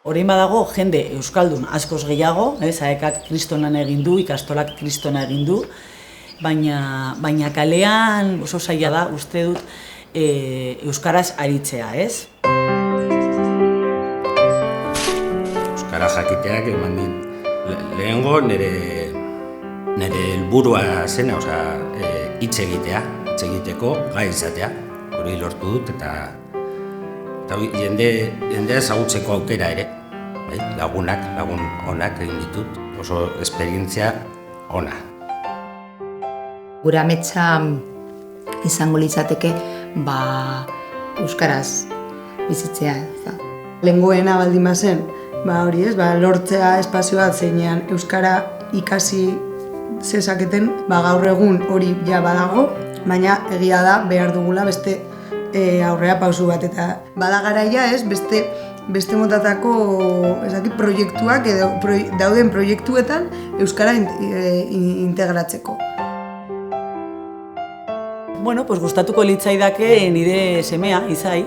Orain badago jende euskaldun askoz gehiago, AEKak kriston lan egin du, ikastolak kristona egin du, baina kalean oso zaila da, uste dut, euskaraz aritzea, ez? Euskara jakiteak eman dit lehengo nire helburua zena, hitz egiteko gai izatea, hori lortu dut eta jendea ezagutzeko aukera ere, lagun onak egin ditut, oso esperientzia ona. Gure ametsa izango litzateke euskaraz bizitzea. Lengoena baldin bazen, hori ez, lortzea espazio bat zeinean euskara ikasi zezaketen, gaur egun hori ja badago, baina egia da behar dugula beste aurrera pausu bat eta bada garaia ez, beste motatako proiektuak edo dauden proiektuetan euskara integratzeko. Bueno, gustatuko litzaidake nire semea, Izai,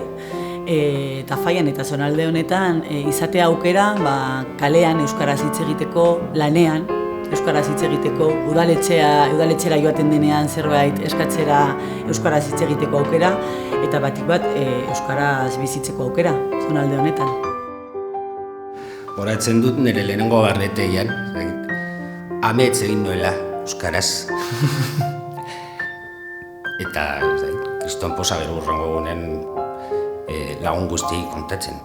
Tafaian eta zonalde honetan izatea aukera kalean euskaraz hitz egiteko, lanean euskaraz hitz egiteko, udaletxera joaten denean zerbait eskatzera euskaraz hitz egiteko aukera, eta batik bat euskaraz bizitzeko aukera, zonalde honetan. Horatzen dut nire lehenengo barnetean, amets egin nuela euskaraz. Eta kriston posa berurrengo gunen lagun guztiei kontatzen.